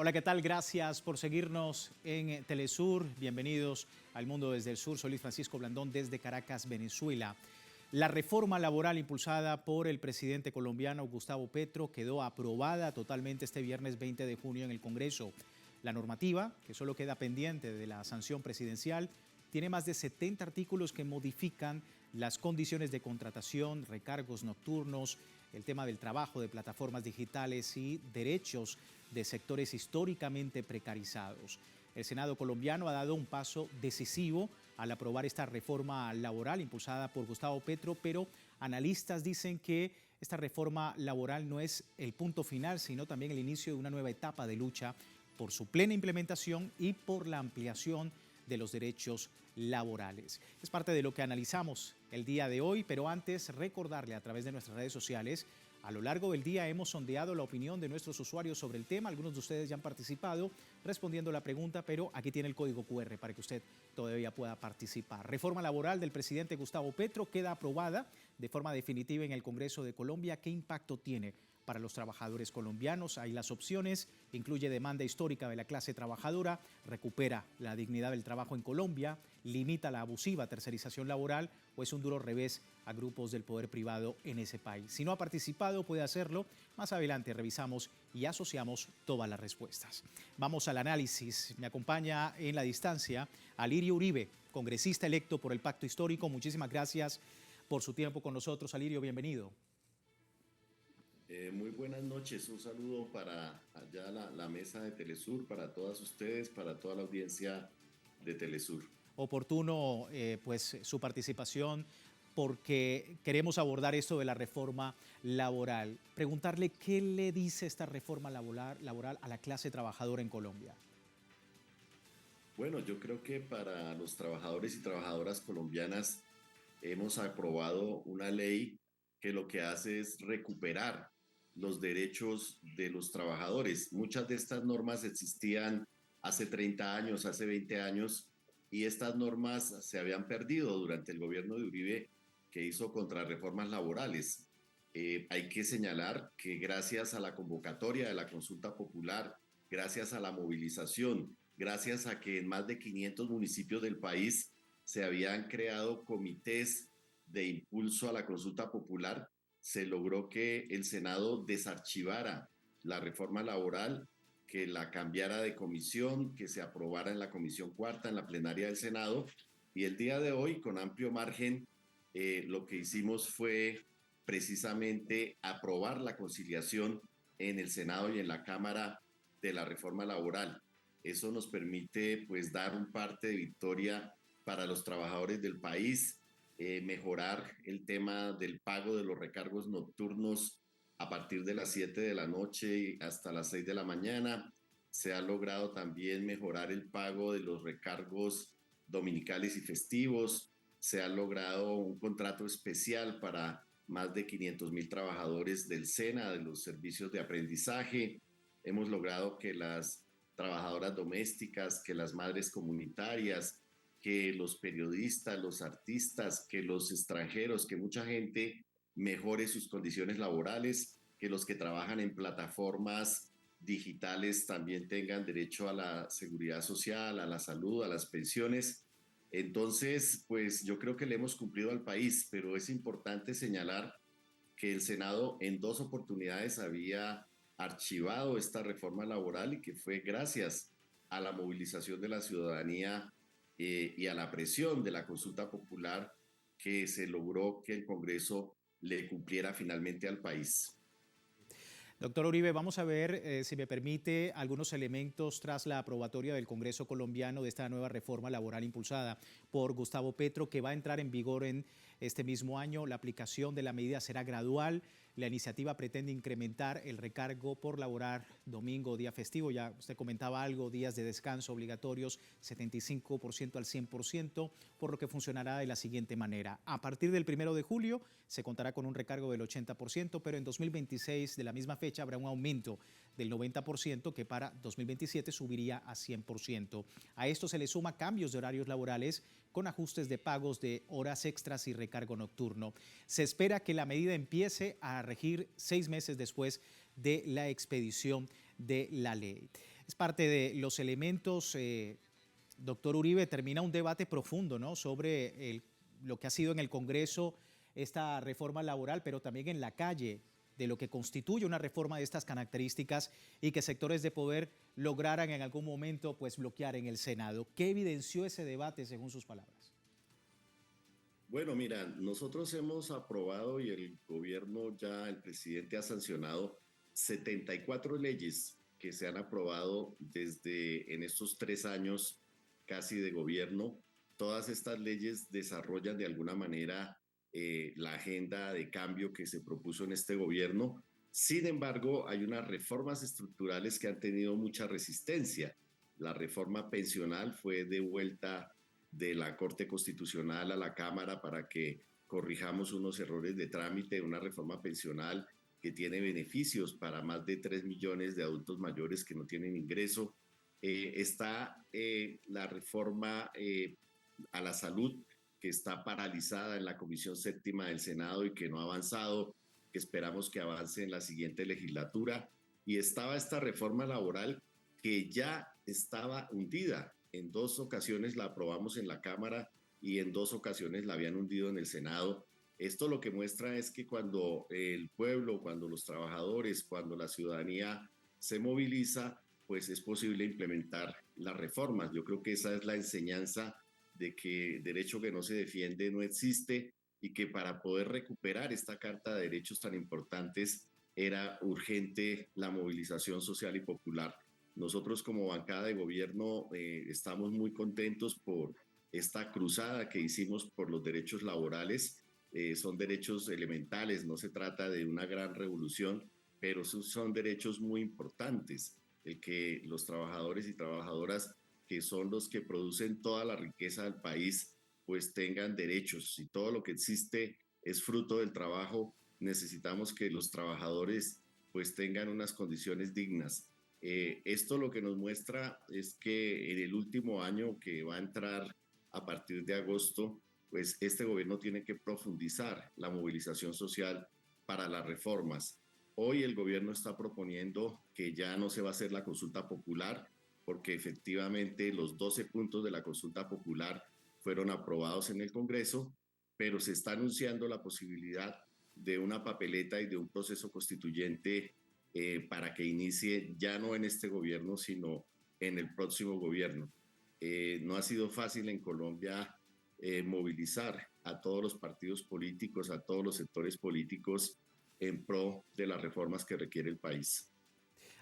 Hola, ¿qué tal? Gracias por seguirnos en Telesur. Bienvenidos al Mundo desde el Sur. Soy Luis Francisco Blandón desde Caracas, Venezuela. La reforma laboral impulsada por el presidente colombiano Gustavo Petro quedó aprobada totalmente este viernes 20 de junio en el Congreso. La normativa, que solo queda pendiente de la sanción presidencial, tiene más de 70 artículos que modifican las condiciones de contratación, recargos nocturnos, el tema del trabajo de plataformas digitales y derechos de sectores históricamente precarizados. El Senado colombiano ha dado un paso decisivo al aprobar esta reforma laboral impulsada por Gustavo Petro, pero analistas dicen que esta reforma laboral no es el punto final, sino también el inicio de una nueva etapa de lucha por su plena implementación y por la ampliación de los derechos laborales. Es parte de lo que analizamos el día de hoy, pero antes recordarle a través de nuestras redes sociales, a lo largo del día hemos sondeado la opinión de nuestros usuarios sobre el tema. Algunos de ustedes ya han participado respondiendo la pregunta, pero aquí tiene el código QR para que usted todavía pueda participar. Reforma laboral del presidente Gustavo Petro queda aprobada de forma definitiva en el Congreso de Colombia. ¿Qué impacto tiene para los trabajadores colombianos? Hay las opciones, incluye demanda histórica de la clase trabajadora, recupera la dignidad del trabajo en Colombia, limita la abusiva tercerización laboral o es un duro revés a grupos del poder privado en ese país. Si no ha participado, puede hacerlo. Más adelante revisamos y asociamos todas las respuestas. Vamos al análisis. Me acompaña en la distancia Alirio Uribe, congresista electo por el Pacto Histórico. Muchísimas gracias por su tiempo con nosotros. Alirio, bienvenido. Muy buenas noches, un saludo para allá la mesa de Telesur, para todas ustedes, para toda la audiencia de Telesur. Oportuno pues su participación porque queremos abordar esto de la reforma laboral. Preguntarle qué le dice esta reforma laboral a la clase trabajadora en Colombia. Bueno, yo creo que para los trabajadores y trabajadoras colombianas hemos aprobado una ley que lo que hace es recuperar los derechos de los trabajadores. Muchas de estas normas existían hace 30 años, hace 20 años, y estas normas se habían perdido durante el gobierno de Uribe, que hizo contrarreformas laborales. Hay que señalar que gracias a la convocatoria de la consulta popular, gracias a la movilización, gracias a que en más de 500 municipios del país se habían creado comités de impulso a la consulta popular, se logró que el Senado desarchivara la reforma laboral, que la cambiara de comisión, que se aprobara en la comisión cuarta, en la plenaria del Senado, y el día de hoy, con amplio margen, lo que hicimos fue precisamente aprobar la conciliación en el Senado y en la Cámara de la reforma laboral. Eso nos permite pues dar un parte de victoria para los trabajadores del país, mejorar el tema del pago de los recargos nocturnos a partir de las 7 de la noche hasta las 6 de la mañana. Se ha logrado también mejorar el pago de los recargos dominicales y festivos. Se ha logrado un contrato especial para más de 500,000 trabajadores del SENA, de los servicios de aprendizaje. Hemos logrado que las trabajadoras domésticas, que las madres comunitarias, que los periodistas, los artistas, que los extranjeros, que mucha gente mejore sus condiciones laborales, que los que trabajan en plataformas digitales también tengan derecho a la seguridad social, a la salud, a las pensiones. Entonces, pues yo creo que le hemos cumplido al país, pero es importante señalar que el Senado en 2 oportunidades había archivado esta reforma laboral y que fue gracias a la movilización de la ciudadanía y a la presión de la consulta popular que se logró que el Congreso le cumpliera finalmente al país. Doctor Uribe, vamos a ver, si me permite, algunos elementos tras la aprobatoria del Congreso colombiano de esta nueva reforma laboral impulsada por Gustavo Petro, que va a entrar en vigor en este mismo año. La aplicación de la medida será gradual. La iniciativa pretende incrementar el recargo por laborar domingo o día festivo. Ya usted comentaba algo, días de descanso obligatorios, 75% al 100%, por lo que funcionará de la siguiente manera. A partir del 1 de julio se contará con un recargo del 80%, pero en 2026, de la misma fecha, habrá un aumento del 90% que para 2027 subiría a 100%. A esto se le suma cambios de horarios laborales con ajustes de pagos de horas extras y recargo nocturno. Se espera que la medida empiece a regir 6 meses después de la expedición de la ley. Es parte de los elementos, doctor Uribe, termina un debate profundo, ¿no?, sobre lo que ha sido en el Congreso esta reforma laboral, pero también en la calle, de lo que constituye una reforma de estas características y que sectores de poder lograran en algún momento pues bloquear en el Senado. ¿Qué evidenció ese debate según sus palabras? Bueno, mira, nosotros hemos aprobado y el gobierno ya, el presidente ha sancionado 74 leyes que se han aprobado desde en estos 3 años casi de gobierno. Todas estas leyes desarrollan de alguna manera la agenda de cambio que se propuso en este gobierno. Sin embargo, hay unas reformas estructurales que han tenido mucha resistencia. La reforma pensional fue devuelta de la Corte Constitucional a la Cámara para que corrijamos unos errores de trámite, una reforma pensional que tiene beneficios para más de 3 millones de adultos mayores que no tienen ingreso. Está la reforma a la salud, que está paralizada en la Comisión Séptima del Senado y que no ha avanzado, que esperamos que avance en la siguiente legislatura. Y estaba esta reforma laboral que ya estaba hundida. En 2 ocasiones la aprobamos en la Cámara y en 2 ocasiones la habían hundido en el Senado. Esto lo que muestra es que cuando el pueblo, cuando los trabajadores, cuando la ciudadanía se moviliza, pues es posible implementar las reformas. Yo creo que esa es la enseñanza de que derecho que no se defiende no existe y que para poder recuperar esta Carta de Derechos tan importantes era urgente la movilización social y popular. Nosotros como bancada de gobierno estamos muy contentos por esta cruzada que hicimos por los derechos laborales. Son derechos elementales, no se trata de una gran revolución, pero son derechos muy importantes, el que los trabajadores y trabajadoras, que son los que producen toda la riqueza del país, pues tengan derechos. Si todo lo que existe es fruto del trabajo, necesitamos que los trabajadores pues tengan unas condiciones dignas. Esto lo que nos muestra es que en el último año que va a entrar a partir de agosto, pues este gobierno tiene que profundizar la movilización social para las reformas. Hoy el gobierno está proponiendo que ya no se va a hacer la consulta popular, porque efectivamente los 12 puntos de la consulta popular fueron aprobados en el Congreso, pero se está anunciando la posibilidad de una papeleta y de un proceso constituyente para que inicie ya no en este gobierno, sino en el próximo gobierno. No ha sido fácil en Colombia movilizar a todos los partidos políticos, a todos los sectores políticos en pro de las reformas que requiere el país.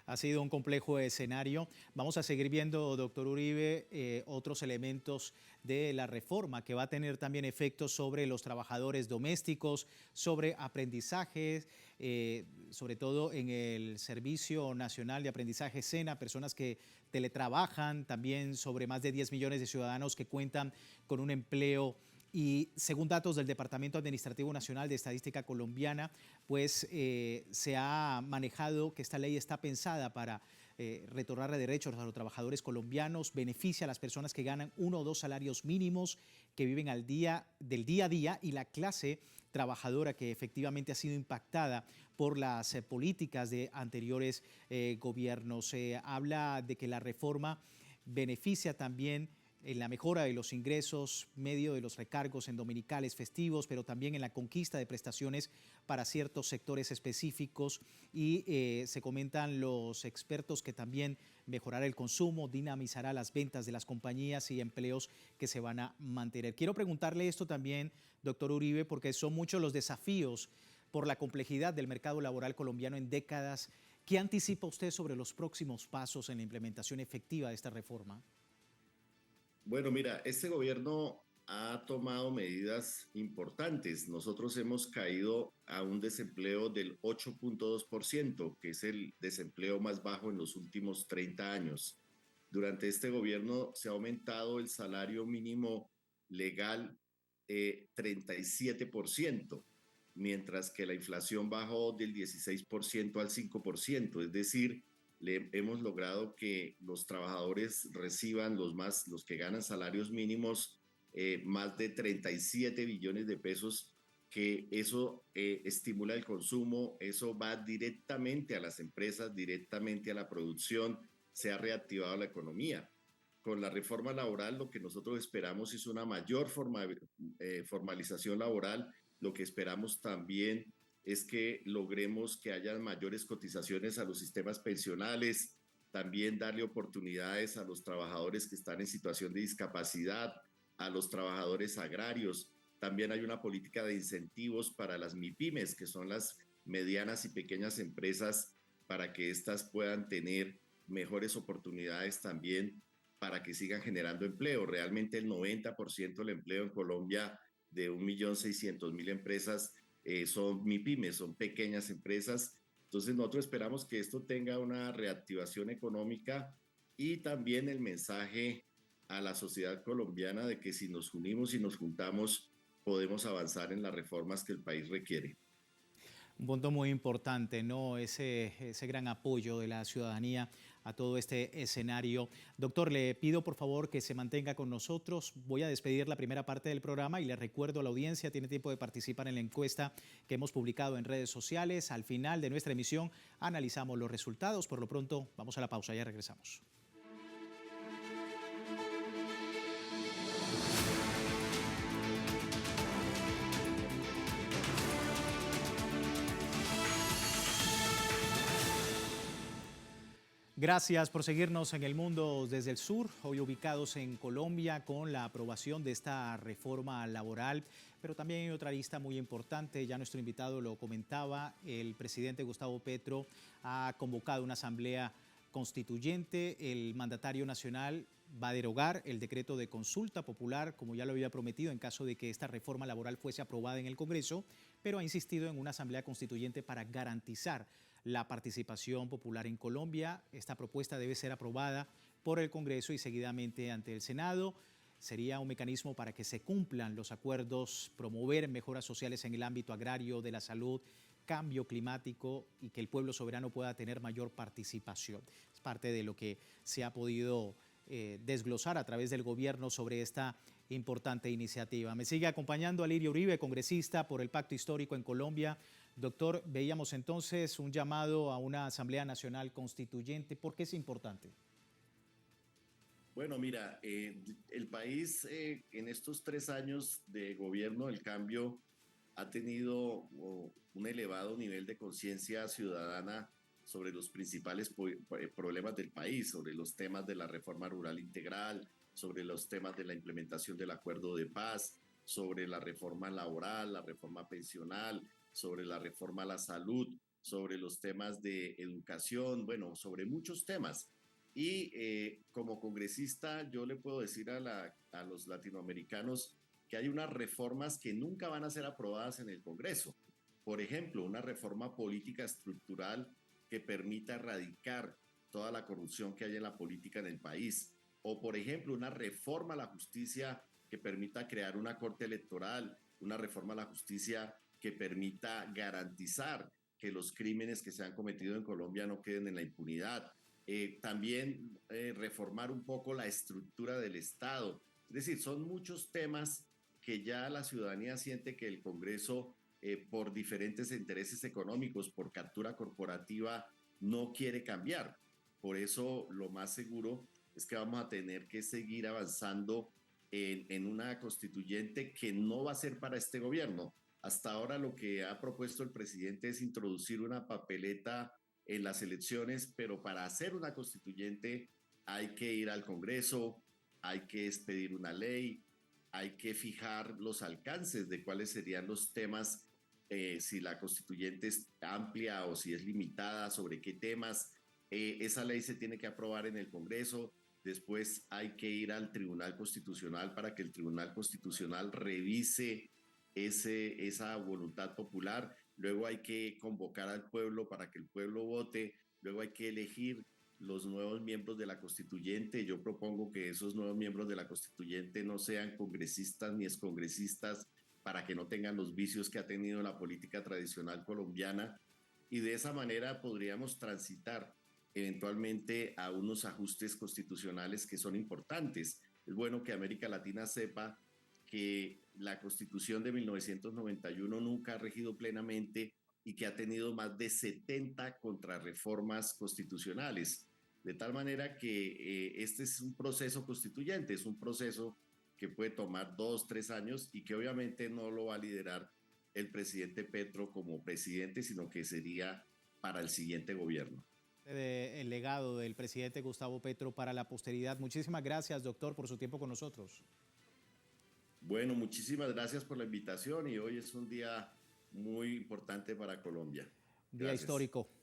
Ha sido un complejo escenario. Vamos a seguir viendo, doctor Uribe, otros elementos de la reforma que va a tener también efectos sobre los trabajadores domésticos, sobre aprendizajes, sobre todo en el Servicio Nacional de Aprendizaje SENA, personas que teletrabajan, también sobre más de 10 millones de ciudadanos que cuentan con un empleo. Y según datos del Departamento Administrativo Nacional de Estadística Colombiana, pues se ha manejado que esta ley está pensada para retornar derechos a los trabajadores colombianos, beneficia a las personas que ganan 1 o 2 salarios mínimos, que viven del día a día, y la clase trabajadora que efectivamente ha sido impactada por las políticas de anteriores gobiernos. Se habla de que la reforma beneficia también en la mejora de los ingresos, medio de los recargos en dominicales, festivos, pero también en la conquista de prestaciones para ciertos sectores específicos, y se comentan los expertos que también mejorará el consumo, dinamizará las ventas de las compañías y empleos que se van a mantener. Quiero preguntarle esto también, doctor Uribe, porque son muchos los desafíos por la complejidad del mercado laboral colombiano en décadas. ¿Qué anticipa usted sobre los próximos pasos en la implementación efectiva de esta reforma? Bueno, mira, este gobierno ha tomado medidas importantes. Nosotros hemos caído a un desempleo del 8,2%, que es el desempleo más bajo en los últimos 30 años. Durante este gobierno se ha aumentado el salario mínimo legal 37%, mientras que la inflación bajó del 16% al 5%, es decir, hemos logrado que los trabajadores reciban los que ganan salarios mínimos, más de 37 billones de pesos, que eso estimula el consumo, eso va directamente a las empresas, directamente a la producción, se ha reactivado la economía. Con la reforma laboral lo que nosotros esperamos es una mayor formalización laboral. Lo que esperamos también es que logremos que haya mayores cotizaciones a los sistemas pensionales, también darle oportunidades a los trabajadores que están en situación de discapacidad, a los trabajadores agrarios. También hay una política de incentivos para las MIPYMES, que son las medianas y pequeñas empresas, para que éstas puedan tener mejores oportunidades también para que sigan generando empleo. Realmente el 90% del empleo en Colombia de 1.600.000 empresas son MIPYMES, son pequeñas empresas. Entonces nosotros esperamos que esto tenga una reactivación económica y también el mensaje a la sociedad colombiana de que si nos unimos y nos juntamos podemos avanzar en las reformas que el país requiere. Un punto muy importante, ¿no? Ese gran apoyo de la ciudadanía a todo este escenario. Doctor, le pido por favor que se mantenga con nosotros. Voy a despedir la primera parte del programa y le recuerdo a la audiencia, tiene tiempo de participar en la encuesta que hemos publicado en redes sociales. Al final de nuestra emisión analizamos los resultados. Por lo pronto, vamos a la pausa, ya regresamos. Gracias por seguirnos en El Mundo desde el Sur, hoy ubicados en Colombia con la aprobación de esta reforma laboral, pero también hay otra lista muy importante, ya nuestro invitado lo comentaba, el presidente Gustavo Petro ha convocado una asamblea constituyente, el mandatario nacional va a derogar el decreto de consulta popular, como ya lo había prometido en caso de que esta reforma laboral fuese aprobada en el Congreso, pero ha insistido en una asamblea constituyente para garantizar la participación popular en Colombia. Esta propuesta debe ser aprobada por el Congreso y seguidamente ante el Senado. Sería un mecanismo para que se cumplan los acuerdos, promover mejoras sociales en el ámbito agrario, de la salud, cambio climático y que el pueblo soberano pueda tener mayor participación. Es parte de lo que se ha podido desglosar a través del gobierno sobre esta importante iniciativa. Me sigue acompañando Alirio Uribe, congresista por el Pacto Histórico en Colombia. Doctor, veíamos entonces un llamado a una Asamblea Nacional Constituyente. ¿Por qué es importante? Bueno, mira, el país en estos 3 años de gobierno, el cambio ha tenido un elevado nivel de conciencia ciudadana sobre los principales problemas del país, sobre los temas de la reforma rural integral, sobre los temas de la implementación del acuerdo de paz, sobre la reforma laboral, la reforma pensional, sobre la reforma a la salud, sobre los temas de educación, bueno, sobre muchos temas. Y como congresista yo le puedo decir a los latinoamericanos que hay unas reformas que nunca van a ser aprobadas en el Congreso. Por ejemplo, una reforma política estructural que permita erradicar toda la corrupción que hay en la política en el país. O, por ejemplo, una reforma a la justicia que permita crear una corte electoral, una reforma a la justicia que permita garantizar que los crímenes que se han cometido en Colombia no queden en la impunidad. También reformar un poco la estructura del Estado. Es decir, son muchos temas que ya la ciudadanía siente que el Congreso, por diferentes intereses económicos, por captura corporativa, no quiere cambiar. Por eso lo más seguro es que vamos a tener que seguir avanzando en una constituyente que no va a ser para este gobierno. Hasta ahora lo que ha propuesto el presidente es introducir una papeleta en las elecciones, pero para hacer una constituyente hay que ir al Congreso, hay que expedir una ley, hay que fijar los alcances de cuáles serían los temas, si la constituyente es amplia o si es limitada, sobre qué temas. Esa ley se tiene que aprobar en el Congreso, después hay que ir al Tribunal Constitucional para que el Tribunal Constitucional revise esa voluntad popular, luego hay que convocar al pueblo para que el pueblo vote, luego hay que elegir los nuevos miembros de la constituyente. Yo propongo que esos nuevos miembros de la constituyente no sean congresistas ni excongresistas para que no tengan los vicios que ha tenido la política tradicional colombiana y de esa manera podríamos transitar eventualmente a unos ajustes constitucionales que son importantes. Es bueno que América Latina sepa que la Constitución de 1991 nunca ha regido plenamente y que ha tenido más de 70 contrarreformas constitucionales. Es De tal manera que este es un proceso constituyente, es un proceso que puede tomar 2, 3 años y que obviamente no lo va a liderar el presidente Petro como presidente, sino que sería para el siguiente gobierno. El legado del presidente Gustavo Petro para la posteridad. Muchísimas gracias, doctor, por su tiempo con nosotros. Bueno, muchísimas gracias por la invitación y hoy es un día muy importante para Colombia. Gracias.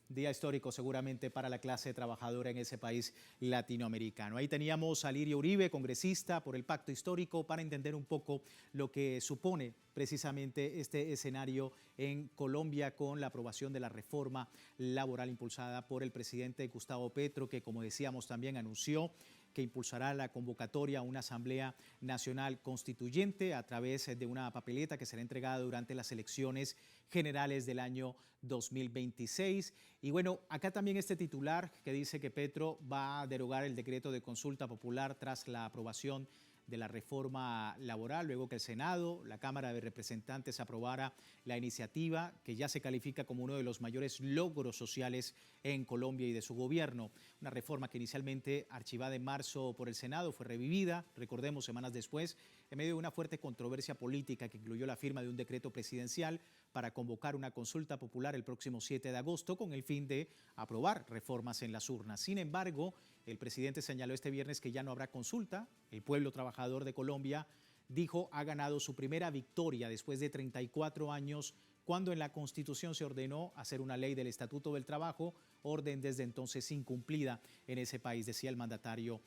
Día histórico seguramente para la clase trabajadora en ese país latinoamericano. Ahí teníamos a Lirio Uribe, congresista por el Pacto Histórico, para entender un poco lo que supone precisamente este escenario en Colombia con la aprobación de la reforma laboral impulsada por el presidente Gustavo Petro, que como decíamos también anunció que impulsará la convocatoria a una Asamblea Nacional Constituyente a través de una papeleta que será entregada durante las elecciones generales del año 2026. Y bueno, acá también este titular que dice que Petro va a derogar el decreto de consulta popular tras la aprobación de la reforma laboral, luego que el Senado, la Cámara de Representantes aprobara la iniciativa que ya se califica como uno de los mayores logros sociales en Colombia y de su gobierno. Una reforma que inicialmente archivada en marzo por el Senado fue revivida, recordemos, semanas después, en medio de una fuerte controversia política que incluyó la firma de un decreto presidencial para convocar una consulta popular el próximo 7 de agosto con el fin de aprobar reformas en las urnas. Sin embargo, el presidente señaló este viernes que ya no habrá consulta. El pueblo trabajador de Colombia, dijo, ha ganado su primera victoria después de 34 años, cuando en la Constitución se ordenó hacer una ley del Estatuto del Trabajo, orden desde entonces incumplida en ese país, decía el mandatario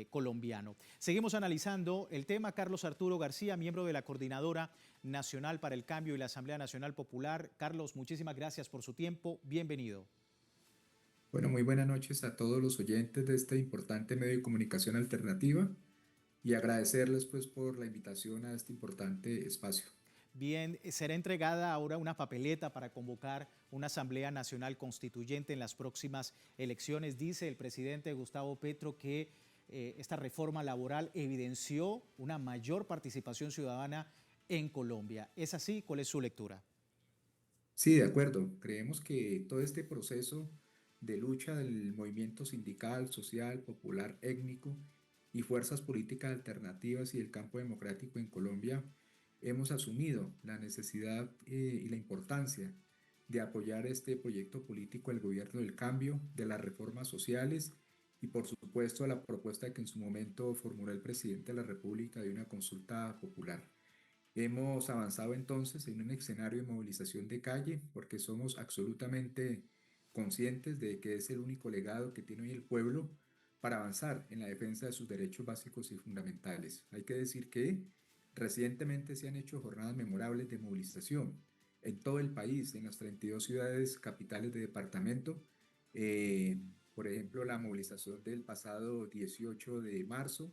colombiano. Seguimos analizando el tema. Carlos Arturo García, miembro de la Coordinadora Nacional para el Cambio y la Asamblea Nacional Popular. Carlos, muchísimas gracias por su tiempo. Bienvenido. Bueno, muy buenas noches a todos los oyentes de este importante medio de comunicación alternativa y agradecerles pues por la invitación a este importante espacio. Bien, será entregada ahora una papeleta para convocar una Asamblea Nacional Constituyente en las próximas elecciones. Dice el presidente Gustavo Petro que esta reforma laboral evidenció una mayor participación ciudadana en Colombia. ¿Es así? ¿Cuál es su lectura? Sí, de acuerdo. Creemos que todo este proceso de lucha del movimiento sindical, social, popular, étnico y fuerzas políticas alternativas y el campo democrático en Colombia, hemos asumido la necesidad y la importancia de apoyar este proyecto político del gobierno del cambio, de las reformas sociales y por supuesto la propuesta que en su momento formuló el presidente de la República de una consulta popular. Hemos avanzado entonces en un escenario de movilización de calle porque somos absolutamente conscientes de que es el único legado que tiene hoy el pueblo para avanzar en la defensa de sus derechos básicos y fundamentales. Hay que decir que recientemente se han hecho jornadas memorables de movilización en todo el país, en las 32 ciudades capitales de departamento. Eh, por ejemplo, la movilización del pasado 18 de marzo,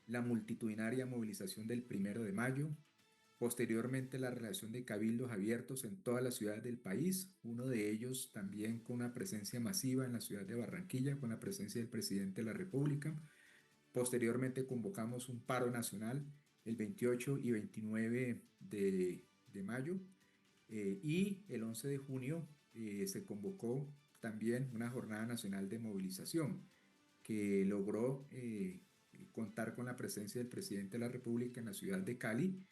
la multitudinaria movilización del 1 de mayo. Posteriormente, la relación de cabildos abiertos en todas las ciudades del país, uno de ellos también con una presencia masiva en la ciudad de Barranquilla, con la presencia del presidente de la República. Posteriormente, convocamos un paro nacional el 28 y 29 de mayo y el 11 de junio se convocó también una jornada nacional de movilización que logró contar con la presencia del presidente de la República en la ciudad de Cali,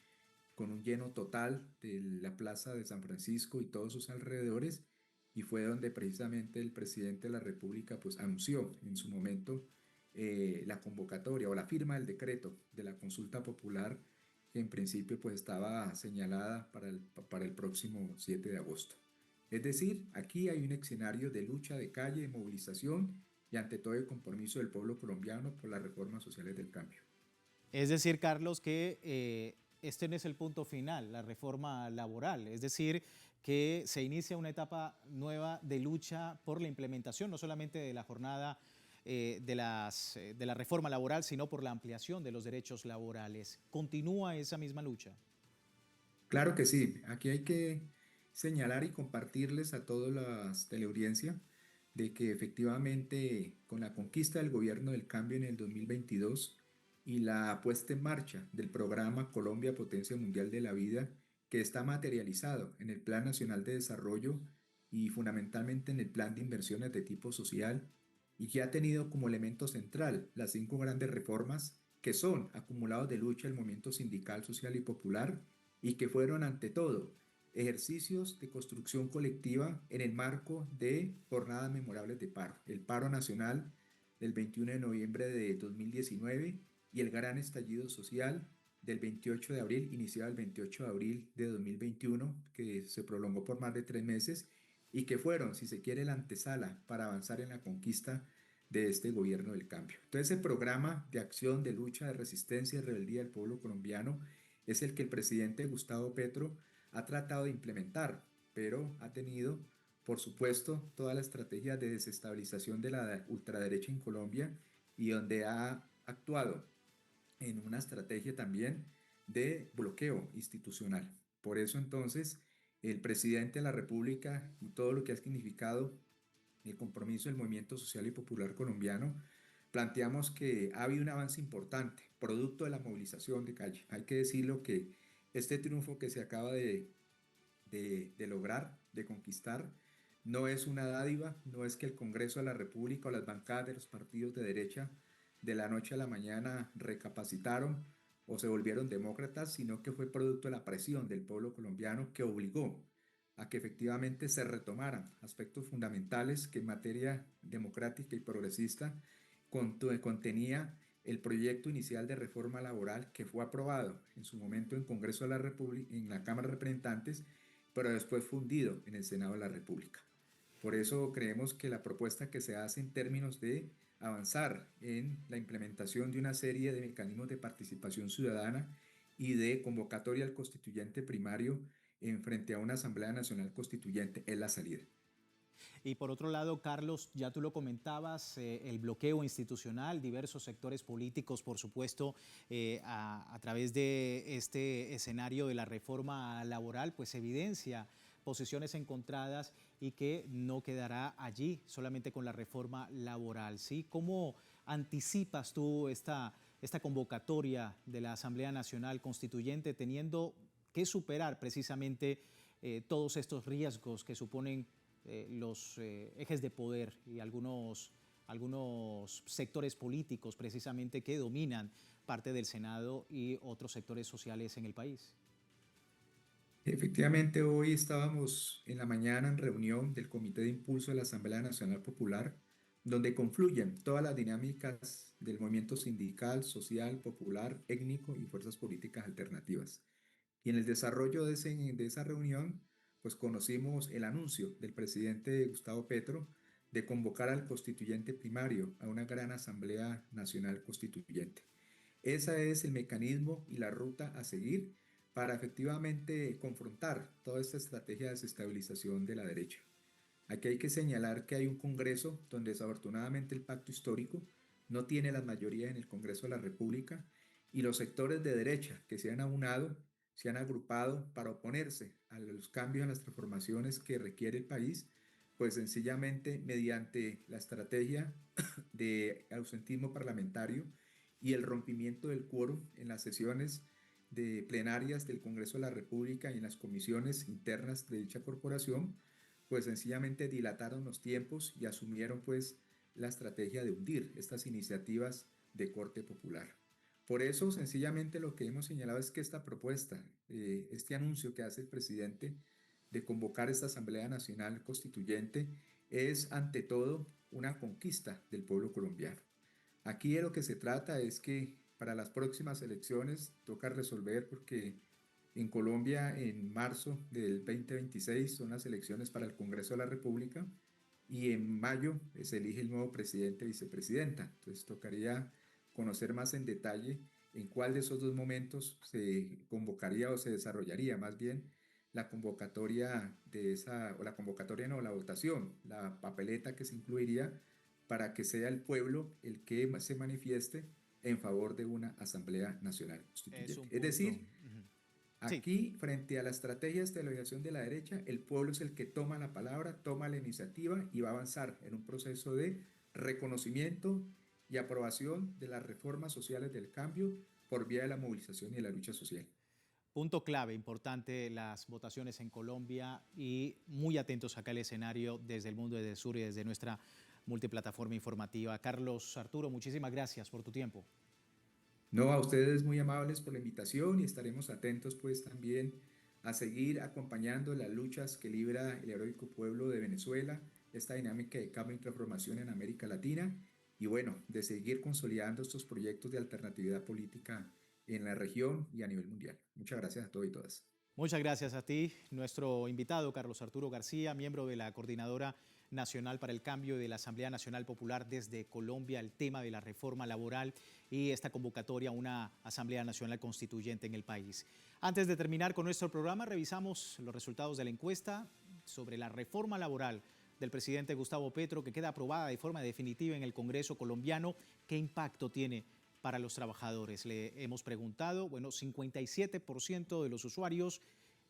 con un lleno total de la plaza de San Francisco y todos sus alrededores, y fue donde precisamente el presidente de la República pues anunció en su momento la convocatoria o la firma del decreto de la consulta popular que en principio pues estaba señalada para el próximo 7 de agosto. Es decir, aquí hay un escenario de lucha de calle, de movilización y ante todo el compromiso del pueblo colombiano por las reformas sociales del cambio. Es decir, Carlos, que este no es el punto final, la reforma laboral. Es decir, que se inicia una etapa nueva de lucha por la implementación, no solamente de la jornada de la reforma laboral, sino por la ampliación de los derechos laborales. ¿Continúa esa misma lucha? Claro que sí, aquí hay que señalar y compartirles a toda la teleaudiencia de que efectivamente con la conquista del gobierno del cambio en el 2022 y la puesta en marcha del programa Colombia Potencia Mundial de la Vida, que está materializado en el Plan Nacional de Desarrollo y fundamentalmente en el Plan de Inversiones de tipo social, y que ha tenido como elemento central las 5 grandes reformas que son acumulados de lucha del movimiento sindical, social y popular y que fueron ante todo ejercicios de construcción colectiva en el marco de jornadas memorables de paro, el paro nacional del 21 de noviembre de 2019 y el gran estallido social del 28 de abril, iniciado el 28 de abril de 2021, que se prolongó por más de 3 meses y que fueron, si se quiere, la antesala para avanzar en la conquista de este gobierno del cambio. Entonces, ese programa de acción, de lucha, de resistencia y rebeldía del pueblo colombiano es el que el presidente Gustavo Petro ha tratado de implementar, pero ha tenido, por supuesto, toda la estrategia de desestabilización de la ultraderecha en Colombia y donde ha actuado en una estrategia también de bloqueo institucional. Por eso entonces el presidente de la República y todo lo que ha significado el compromiso del movimiento social y popular colombiano, planteamos que ha habido un avance importante, producto de la movilización de calle. Hay que decirlo que este triunfo que se acaba de lograr, de conquistar, no es una dádiva, no es que el Congreso de la República o las bancadas de los partidos de derecha de la noche a la mañana recapacitaron o se volvieron demócratas, sino que fue producto de la presión del pueblo colombiano que obligó a que efectivamente se retomaran aspectos fundamentales que en materia democrática y progresista contenía el proyecto inicial de reforma laboral que fue aprobado en su momento en Congreso de la República, en la Cámara de Representantes, pero después fundido en el Senado de la República. Por eso creemos que la propuesta que se hace en términos de avanzar en la implementación de una serie de mecanismos de participación ciudadana y de convocatoria al constituyente primario en frente a una Asamblea Nacional Constituyente es la salida. Y por otro lado, Carlos, ya tú lo comentabas, el bloqueo institucional, diversos sectores políticos, por supuesto, a través de este escenario de la reforma laboral, pues evidencia posiciones encontradas y que no quedará allí solamente con la reforma laboral, ¿sí? ¿Cómo anticipas tú esta convocatoria de la Asamblea Nacional Constituyente teniendo que superar precisamente todos estos riesgos que suponen los ejes de poder y algunos sectores políticos precisamente que dominan parte del Senado y otros sectores sociales en el país? Efectivamente, hoy estábamos en la mañana en reunión del Comité de Impulso de la Asamblea Nacional Popular, donde confluyen todas las dinámicas del movimiento sindical, social, popular, étnico y fuerzas políticas alternativas. Y en el desarrollo de esa reunión, pues conocimos el anuncio del presidente Gustavo Petro de convocar al constituyente primario a una gran Asamblea Nacional Constituyente. Ese es el mecanismo y la ruta a seguir para efectivamente confrontar toda esta estrategia de desestabilización de la derecha. Aquí hay que señalar que hay un Congreso donde desafortunadamente el pacto histórico no tiene las mayorías en el Congreso de la República y los sectores de derecha que se han aunado, se han agrupado para oponerse a los cambios, a las transformaciones que requiere el país, pues sencillamente mediante la estrategia de ausentismo parlamentario y el rompimiento del quórum en las sesiones de plenarias del Congreso de la República y en las comisiones internas de dicha corporación, pues sencillamente dilataron los tiempos y asumieron pues la estrategia de hundir estas iniciativas de corte popular. Por eso, sencillamente lo que hemos señalado es que esta propuesta, este anuncio que hace el presidente de convocar esta Asamblea Nacional Constituyente es ante todo una conquista del pueblo colombiano. Aquí de lo que se trata es que para las próximas elecciones toca resolver porque en Colombia en marzo del 2026 son las elecciones para el Congreso de la República y en mayo se elige el nuevo presidente y vicepresidenta. Entonces tocaría conocer más en detalle en cuál de esos dos momentos se convocaría o se desarrollaría más bien la convocatoria de esa, o la convocatoria no, la votación, la papeleta que se incluiría para que sea el pueblo el que se manifieste en favor de una Asamblea Nacional Es Constituyente. un Es punto. decir, Sí. aquí, frente a la estrategia de estabilización de la derecha, el pueblo es el que toma la palabra, toma la iniciativa y va a avanzar en un proceso de reconocimiento y aprobación de las reformas sociales del cambio por vía de la movilización y de la lucha social. Punto clave, importante, las votaciones en Colombia y muy atentos acá al escenario desde el mundo desde el sur y desde nuestra multiplataforma informativa. Carlos Arturo, muchísimas gracias por tu tiempo. No, a ustedes muy amables por la invitación y estaremos atentos pues también a seguir acompañando las luchas que libra el heroico pueblo de Venezuela, esta dinámica de cambio y transformación en América Latina y bueno, de seguir consolidando estos proyectos de alternatividad política en la región y a nivel mundial. Muchas gracias a todos y todas. Muchas gracias a ti, nuestro invitado Carlos Arturo García, miembro de la Coordinadora Nacional para el Cambio de la Asamblea Nacional Popular desde Colombia, el tema de la reforma laboral y esta convocatoria a una Asamblea Nacional Constituyente en el país. Antes de terminar con nuestro programa, revisamos los resultados de la encuesta sobre la reforma laboral del presidente Gustavo Petro, que queda aprobada de forma definitiva en el Congreso colombiano. ¿Qué impacto tiene para los trabajadores? Le hemos preguntado, bueno, 57% de los usuarios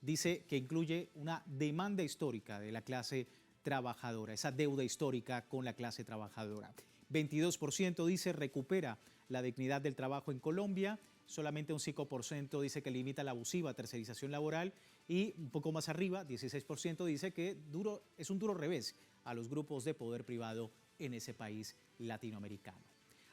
dice que incluye una demanda histórica de la clase trabajadora, esa deuda histórica con la clase trabajadora. 22% dice recupera la dignidad del trabajo en Colombia, solamente un 5% dice que limita la abusiva tercerización laboral y un poco más arriba, 16% dice que es un duro revés a los grupos de poder privado en ese país latinoamericano.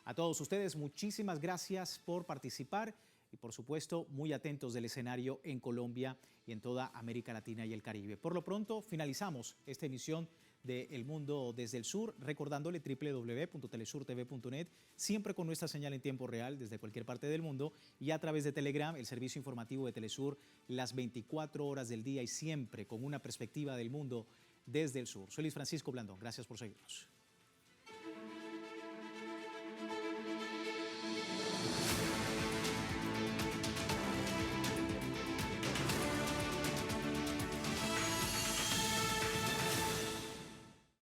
A todos ustedes, muchísimas gracias por participar y por supuesto muy atentos del escenario en Colombia y en toda América Latina y el Caribe. Por lo pronto finalizamos esta emisión de El Mundo desde el Sur, recordándole www.telesurtv.net, siempre con nuestra señal en tiempo real desde cualquier parte del mundo y a través de Telegram, el servicio informativo de Telesur, las 24 horas del día y siempre con una perspectiva del mundo desde el sur. Soy Luis Francisco Blandón, gracias por seguirnos.